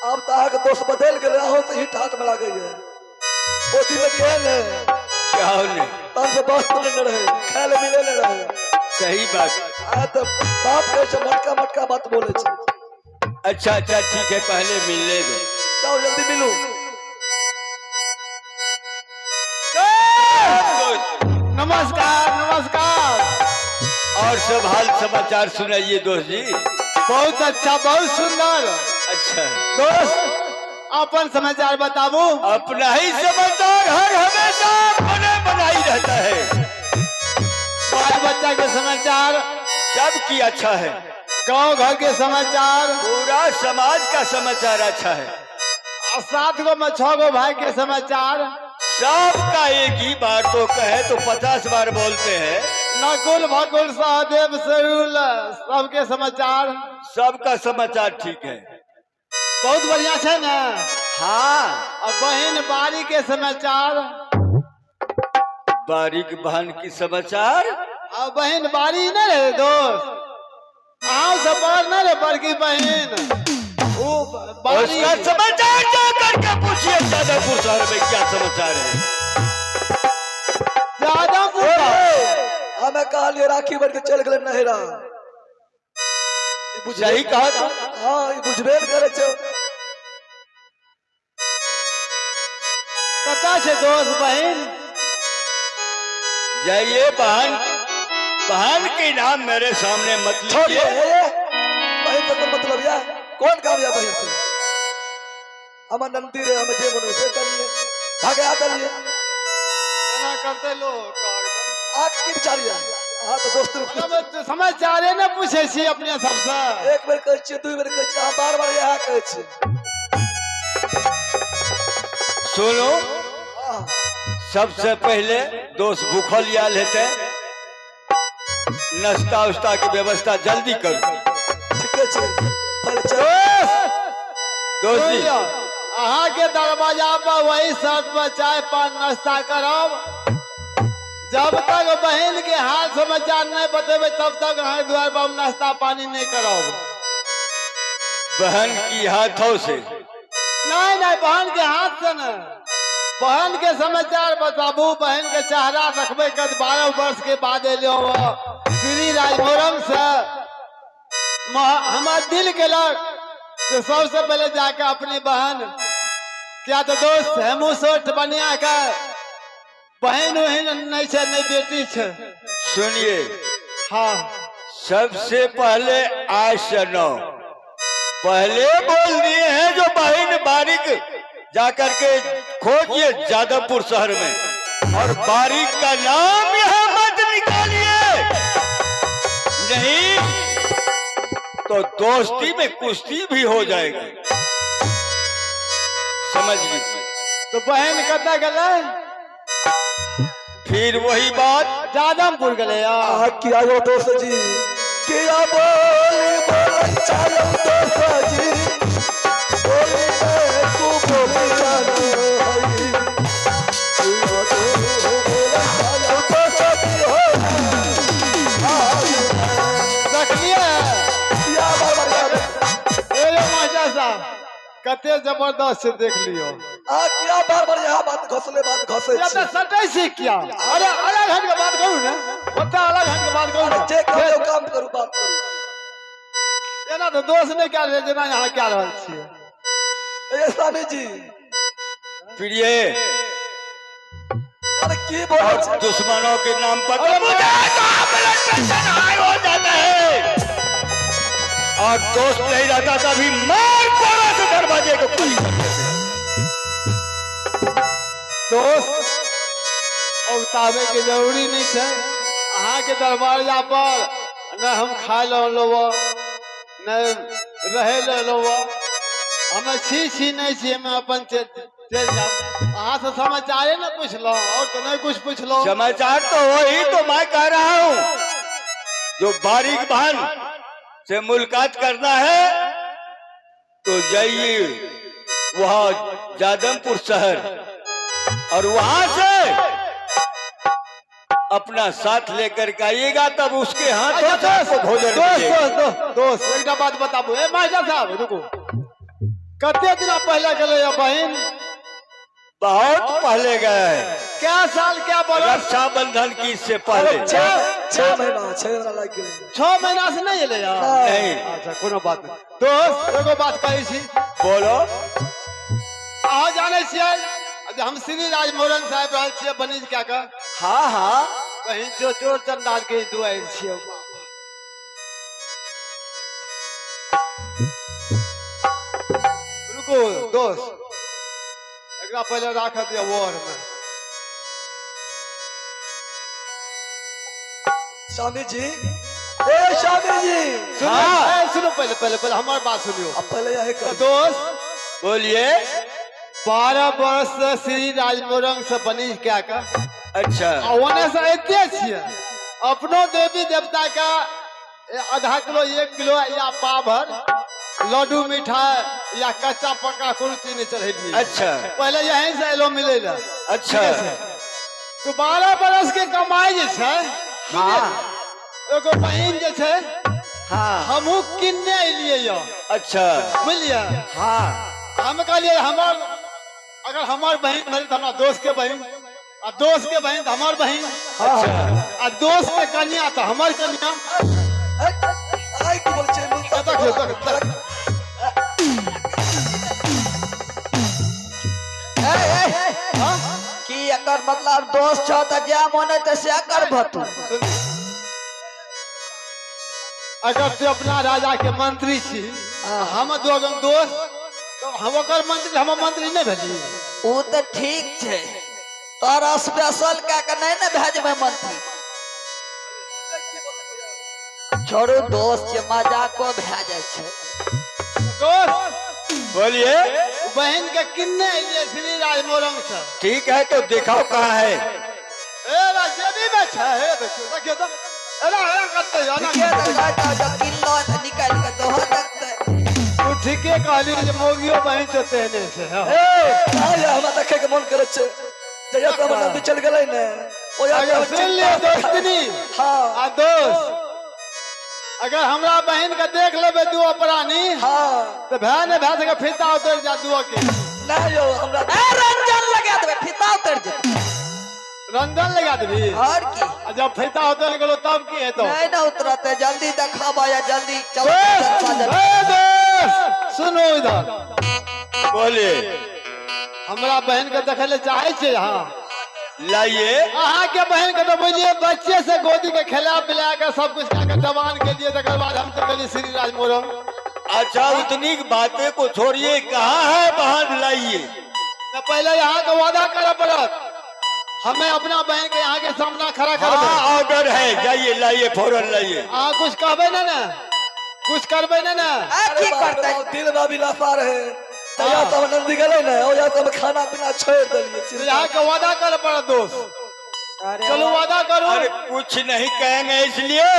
अब तो दोस्त बदल गए हो तो ही ठाट में गई है वो दिन केन है क्या होने तब से बस न रहे खेल मिले न रहे सही बात आ तो बात करे छे मटका मटका बात बोले छे अच्छा अच्छा ठीक है पहले मिलने दो जाओ जल्दी मिलू नमस्कार नमस्कार। और सब हाल समाचार सुनाइए दोस्त जी। बहुत अच्छा बहुत सुंदर। अच्छा दोस्त अपन समाचार बताबू। अपना ही समाचार हर हमेशा बने बना ही रहता है। बाल बच्चा के समाचार सबकी अच्छा है। गांव घर के समाचार पूरा समाज का समाचार अच्छा है। और 7 गो में 6 गो भाई के समाचार सबका एक ही बार तो कहे तो 50 बार बोलते हैं। नकुल भकुल सहदेव सरुल सबके समाचार सबका समाचार ठीक है। बहुत बढ़िया है ना। हाँ और बहन बारी के समाचार बारीक बहन की समाचार और बहन बारी न रहे दोस्त आओ सब बार न रहे बड़की बहन वो बारी उसका समाचार जा करके पूछिए जादवपुर शहर में क्या समाचार है। ज्यादा बुरा हमें कहलिए राखी बन के चल गए नहरा सही कहा था। हाँ ये बुझबे न करे छे कता छे दोस्त बहन जाइए बहन बहन के नाम मेरे सामने मत छोड़ लीजिए। ये बहन से कोई मतलब या कौन काम या बहन से हम नंदी रे हम जे मनो से कर लिए भागे आ कर लिए केना करते लोग आग की बिचारिया हाँ तो दोस्त मतलब समाचार न पूछे छी अपने सबसे एक बेर कहै छियै दू बेर कहै छियै बार बार यह कहै छियै सुनो हाँ सबसे पहले दोस्त भूखल या लेते नाश्ता उस्ता की व्यवस्था जल्दी करो। ठीक है पहले चल दोस्त जी अहाँ के दरवाजा पर वही शर्त पर चाय पान नाश्ता करब जब तक बहन के हाल समाचार नहीं बतेबे तब तक अहाँ द्वार पर हम नाश्ता पानी नहीं करब। बहन की हाथों से नहीं नहीं बहन के हाथ से न बहन के समाचार बताबू। बहन के चेहरा रखबे कर 12 वर्ष के बाद एलियो श्री राजपुरम से हमार दिल के लग तो सबसे पहले जाके अपनी बहन क्या तो दोस्त हेमू सोट बनिया का बहन वहन नहीं छे नहीं बेटी छे। सुनिए हाँ सबसे पहले आज सुनो पहले बोल दिए हैं जो बहन बारीक जाकर के खोजिए जादवपुर शहर में और बारीक का नाम यहाँ मत निकालिए नहीं तो दोस्ती में कुश्ती भी हो जाएगी समझ लीजिए। तो बहन कता गले फिर वही बात जादमपुर गले यार किया यो दोस्त जी किया बोल चलो दोस्त जी बोली तू बोली जानो कते जबरदस्त से देख लियो किया बार बार यह बात घसले या तो सटे से क्या अरे अलग हट के बात करू ना ओता अलग हट के बात करू जे काम करू बात करू एना तो दोस्त नहीं क्या रहे जना यहाँ क्या रहल छिए। ए स्वामी जी प्रिय अरे की बोले छे दुश्मनों के नाम पर तो मुझे तो ब्लड प्रेशर हाई हो जाता है और दोस्त नहीं रहता तभी मार पड़ा से दरवाजे को खोली कर देते। दोस्त उतावे के जरूरी नहीं है। अहाँ के दरबाजा पर न हम खा लो न रहे लो हमें छी नहीं छी मैं अपन चल जाओ अहाँ से समाचार न पूछ लो और तो नहीं कुछ पूछ लो। समाचार तो वही तो मैं कह रहा हूँ जो बारीक बहन से मुलाकात करना है तो जाइए वहाँ जादवपुर शहर और वहां से अपना साथ लेकर के आइएगा तब उसके हाथों से आपको भोजन मिलेगा। दोस्त एक बात बताबू ए मास्टर साहब रुको कते दिन पहले गले या बहन? बहुत पहले गए, क्या साल क्या बरस? रक्षाबंधन की से पहले। 6 महीना लग गए। 6 महीना से नहीं ले यार? नहीं। अच्छा कोनो बात नहीं। दोस्त एगो बात कही छी, बोलो। अहाँ जाने छियै जे हम श्री राज मोरन साहब रहल छियै बनिज क्या का? हाँ हाँ, कहीं जो चोर चंडाल के दुआर छियै। रुको दोस्त, एकरा पहले राख दिया वोर में। स्वामी जी, ए स्वामी जी, सुनो, हाँ। सुनो पहले पहले पहले हमारी बात सुनियो। अब पहले यही तो कर। दोस्त बोलिए। 12 वर्ष से श्री राज मोरंग से बनिज क्या का? अच्छा, ओने से एते छियै अपनो देवी देवता का आधा किलो 1 किलो या पाभर लड्डू मिठाई या कच्चा पक्का कोनो चीज नहीं चढ़ेलिए। अच्छा पहले यहीं से एलो मिले ला। अच्छा। तो 12 बरस के कमाई जे छै, हाँ एगो बहन जे छै हाँ। हमहू किन्ने एलिए या, अच्छा बुझलिए? हाँ। हम कहलिए हमर अगर हमार बहन भेल तो हमरा दोस्त के बहन, आ दोस्त के बहन तो हमार बहन, अच्छा आ दोस्त के कन्या तो हमार कन्या। आई की बोल छे मिलता तक कि एकर मतलब दोस्त छ त जे मन त से करब तू। अगर तू अपना राजा के मंत्री छी, हम दोगन दोस्त, तो हम ओकर मंत्री, हम मंत्री नहीं भेली? ऊ त ठीक छै, तोरा स्पेशल कह के नहीं न भेजबे मंत्री। छोड़ू दोस्त के मजाको भे जाय छै। दोस्त बोलिए। बहन के किन्ने एलिए श्री राज मोरंग से? ठीक है तो दिखाओ कहाँ है। ए जेबी में छै, हे देखियो देखियो तो एला एला करते हो ना। के त कहता जो किलो त निकाल के दोह दते। तू ठीके कहली जे मोगियो बहन से तेने से। हाँ। ए आय हमरा देखे के मन करे छे। जया त हमरा चल गेलै ने ओ या अगर सुन लियो दोस्तनी, हां आ दोस्त अगर हमरा बहन के देख लेबे दू अपरानी, हां तो भै ने भै सके फिता उतर जा दुओ के। ना यो हमरा ए रंजन लगा देबे फिता उतर जेतै। रंजन लगा देबी? और की आ जब फिता उतर गेलो तब की हेतो? नहीं न उतरते, जल्दी देखाबा या जल्दी चलो। दोस्त, ए दोस्त सुनो इधर। बोलिए। हमरा बहन के देखे ले चाहे छे? हाँ लाइए। अहाँ के बहन के तो बोलिए बच्चे से गोदी के खिला पिला के सब कुछ के जवान के लिए, तकर बाद हम तो बोली श्री राज मोरंग। अच्छा उतनी बातें को छोड़िए, कहाँ है बाहर लाइए। न पहले यहाँ का वादा करे पड़त, हमें अपना बहन के यहाँ के सामना खड़ा कर। हाँ ऑर्डर है, जाइए लाइए फौरन लाइए। हाँ कुछ कहबे ना, कुछ करबे ना। की करते दिल में भी लाफा रहे। जया त नंदी गेलै ने ओ या त खाना पीना छोड़ देलिए। यहाँ का वादा करे पड़त दोस्त। चलो वादा करो। अरे कुछ नहीं कहेंगे, इसलिए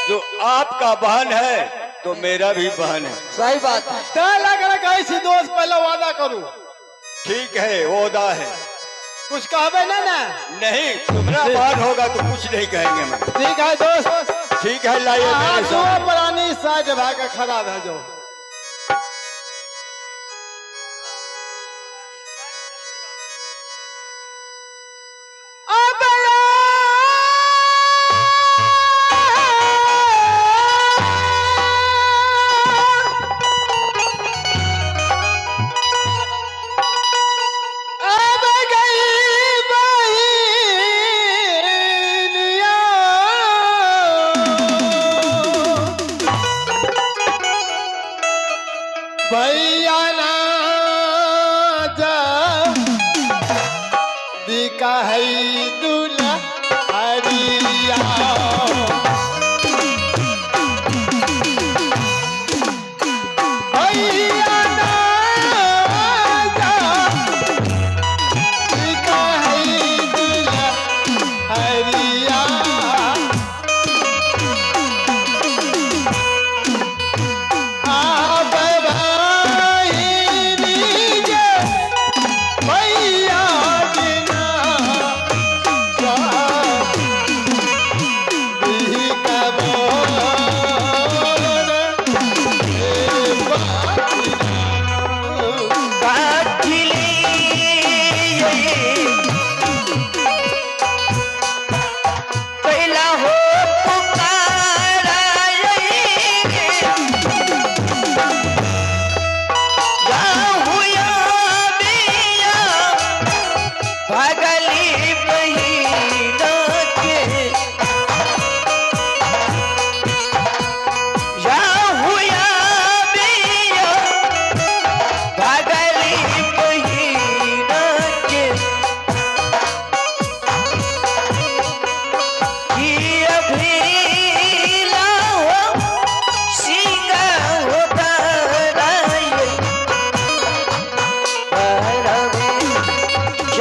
जो आपका बहन है तो मेरा भी बहन है। सही बात है। तय लग रहा कहीं सी दोस्त पहले वादा करूं। ठीक है ओदा है। कुछ कहबे ना। नहीं तुम्हारा बहन होगा तो कुछ नहीं कहेंगे मैं। ठीक है दोस्त। ठीक है लाइए हाँ मेरे दो साथ। प्राणी साइड भाग खड़ा है जो। भैया ना जा दिका है दूल्हा हरिया। भैया ना जा दिका है दूल्हा हरिया।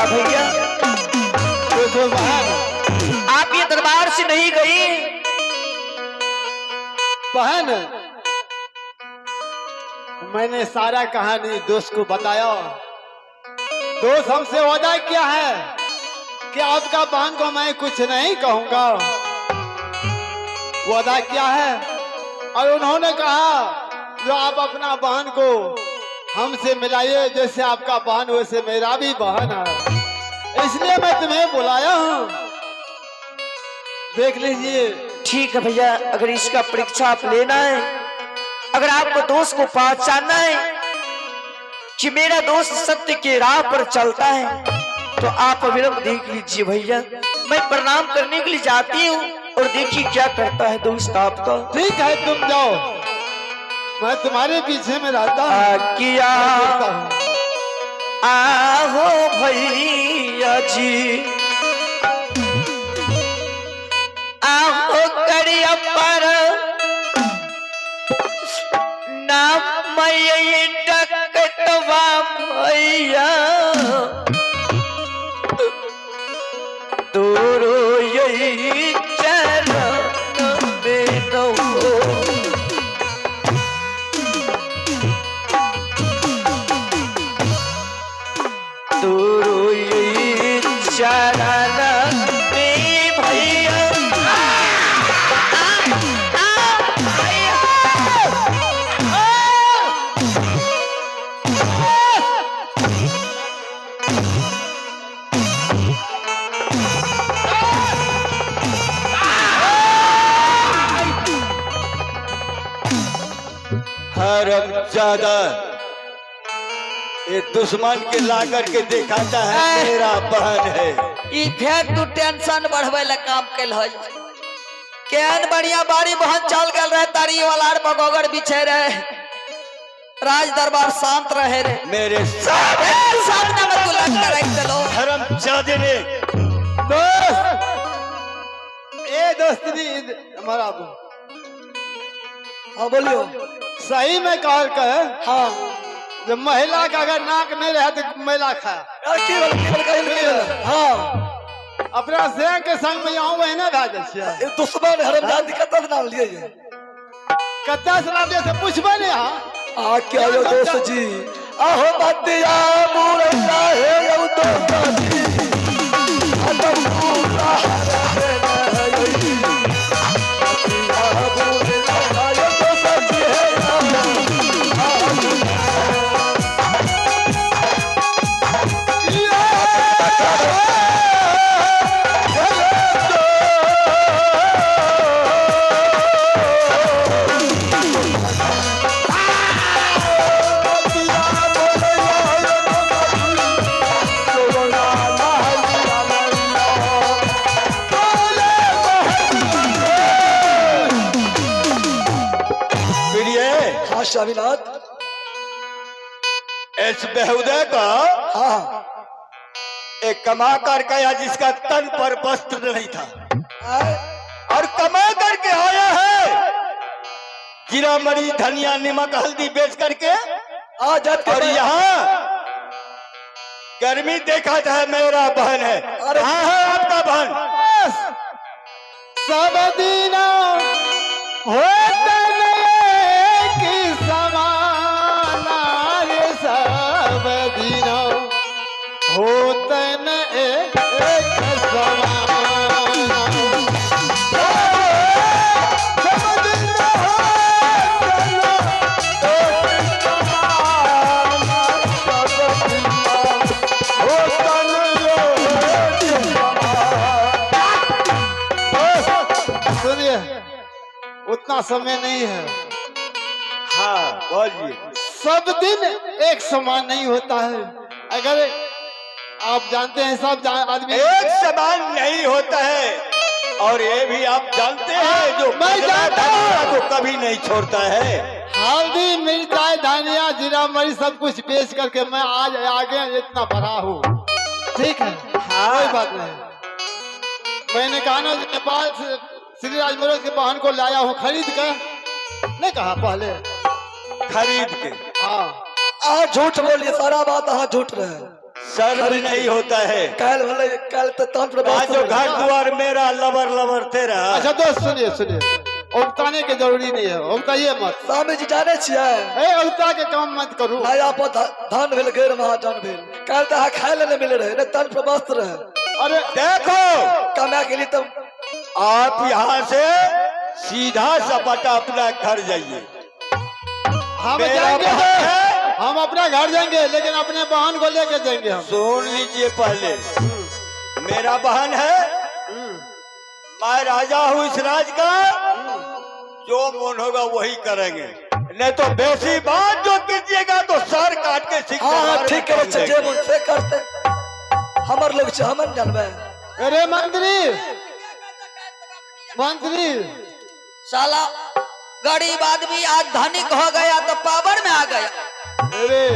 क्या भैया? तो बहन, आप ये दरबार से नहीं गई? बहन, मैंने सारा कहानी दोस्त को बताया। दोस्त हमसे वादा किया है कि आपका बहन को मैं कुछ नहीं कहूंगा, वादा किया है। और उन्होंने कहा जो आप अपना बहन को हमसे मिलाइए, जैसे आपका बहन वैसे मेरा भी बहन है, इसलिए मैं तुम्हें बुलाया हूँ। देख लीजिए। ठीक है भैया, अगर इसका परीक्षा आप लेना है, अगर आपको दोस्त को पहचानना है कि मेरा दोस्त सत्य के राह पर चलता है, तो आप अविलंब देख लीजिए भैया। मैं प्रणाम करने के लिए जाती हूँ और देखिए क्या करता है दोस्त आपका। ठीक है, तुम जाओ, मैं तुम्हारे पीछे में रहता हूँ। किया आहो भैया जी, आहो करिया पर नाम मैं डकटवा भैया, तोरो यही चरण में न तोरो यही चरण में भैया। हरामजादा, ये दुश्मन के ला करके दिखाता है मेरा बहन है। ई फेर तू टेंशन बढ़वे ला काम कैल है। केहन बढ़िया बाड़ी बहन चल गल रहे, तारी वाला बगोगर बिछे रहे, राज दरबार शांत रहे रे। मेरे सामने में तू लग कर रख चलो। हरामजादे ने दोस्त, ए दोस्ती हमारा हाँ बोलियो। सही में कह कहे। हाँ जब महिला का अगर नाक नहीं रहे तो महिला खाए। केवल कहीं हाँ अपना स्वयं के संग में यहाँ वही ना भेज ये दुश्मन हरामजादी का तब नाम लिए ये। कत्ता सलाम दे से पूछबे नहीं यहाँ। आ क्या यो दोस्त जी, आहो बतिया मुरैया है यो दोस्त जी, अदब पूरा है यही, बतिया मुरैया यो दोस्त जी है स्वामीनाथ। इस बेहुदे का हाँ एक कमा कर गया जिसका तन पर वस्त्र नहीं था, और कमा करके आया है जीरा मरी धनिया नमक हल्दी बेच करके आ जाते। और यहाँ गर्मी देखा है मेरा बहन है। कहाँ है आपका बहन? सब दिन होते की समाना, रे सब दिन होते न एक समाना। सुनिए, उतना समय नहीं है। हाँ बोलिए। सब दिन एक समान नहीं होता है। अगर आप जानते हैं सब आदमी एक समान नहीं होता है, और ये भी आप जानते हैं जो मैं जानता हूं। को कभी नहीं छोड़ता है। हल्दी मिर्चाई धनिया जीरा मरी सब कुछ बेच करके मैं आज आगे इतना बड़ा हूँ। ठीक है, कोई बात नहीं। मैंने कहा ना नेपाल से श्री राजमोहन के बहन को लाया हूँ खरीद कर, नहीं कहा पहले खरीद के। हाँ आ झूठ बोलिए, सारा बात हाँ झूठ रहे। शर्म नहीं होता है। कल भले कल तो तन पर आज जो घर द्वार मेरा लबर लबर तेरा। अच्छा दोस्त सुनिए सुनिए, उगताने की जरूरी नहीं है, उगताइए मत। स्वामी जी जाने छियै ए उगता के काम मत करू। नया पर धान भेल गैर महाजन भेल कल तो खाए ले मिले रहे न तन पर मस्त रहे। अरे देखो कमा के लिए तो आप यहाँ से सीधा सपाटा अपना घर जाइए। हम मेरा जाएंगे, बहन है। हम अपना घर जाएंगे, लेकिन अपने बहन को लेके जाएंगे हम। सुन लीजिए पहले, मेरा बहन है, मैं राजा हूँ इस राज का, जो मन होगा वही करेंगे, नहीं तो बेसी बात जो कीजिएगा तो सर काट के सीख। हाँ ठीक है बच्चे जे मुझसे करते हमार लोग से हमन जानबे। अरे मंत्री मंत्री, साला गरीब आदमी आज धनिक हो गया तो पावर में आ गया। अरे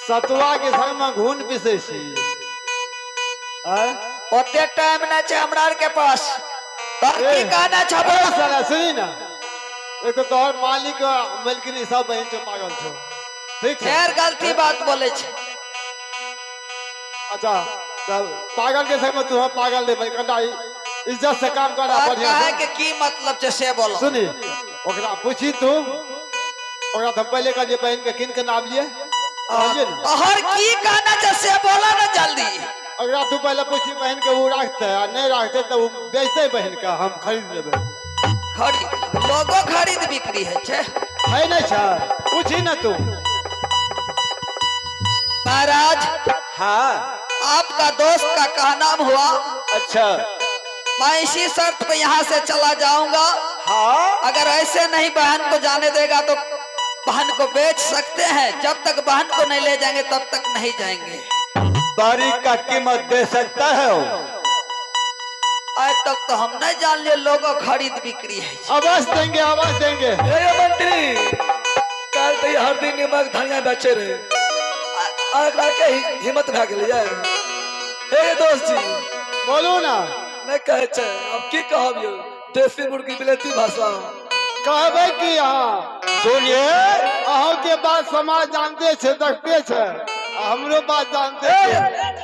सतुआ के संग में घून पीसे छी। ओते टाइम ना छे हमरा के पास। तो की कहना छ बोल। साला सुनी ना, एक तो तोहर मालिक मलकिनी सब बहन के पागल छो, ठीक है? फेर गलती बात बोले छे। अच्छा तब पागल के संग में तू पागल दे भाई, कंडा इज्जत से काम कर और बढ़िया कहे से। के की मतलब छे से बोलो। सुनी ओकरा पूछी तू, ओकरा तो पहले का जे बहन के किन के नाम लिए समझे ना? और की कहना छे से बोलो ना जल्दी। अगर तू पहले पूछी बहन के वो रखते है, नहीं रखते तो वो बेचते बहन का, हम खरीद लेबे। खरीद लोगो खरीद बिक्री है छे। है नहीं छा, पूछी ना तू। महाराज हाँ आपका दोस्त का कहना हुआ, अच्छा मैं इसी शर्त पे यहाँ से चला जाऊंगा। हाँ अगर ऐसे नहीं बहन को जाने देगा तो बहन को बेच सकते हैं, जब तक बहन को नहीं ले जाएंगे तब तक नहीं जाएंगे। बारीक का कीमत दे सकता है वो। आज तक तो हम नहीं जान लिए लोगों खरीद बिक्री है। आवाज देंगे आवाज देंगे। ए मंत्री कल तो हर दिन नमक धनिया बेचे रहे आगरा के हिम्मत भा गेल यार। हे दोस्त जी बोलू ना, मैं कहे छे अब की कहब यो देसी मुर्गी बिलेती भाषा कहबे कि यहाँ सुनिए अहों के बात समाज जानते छे, देखते छे, हमरो बात जानते छे।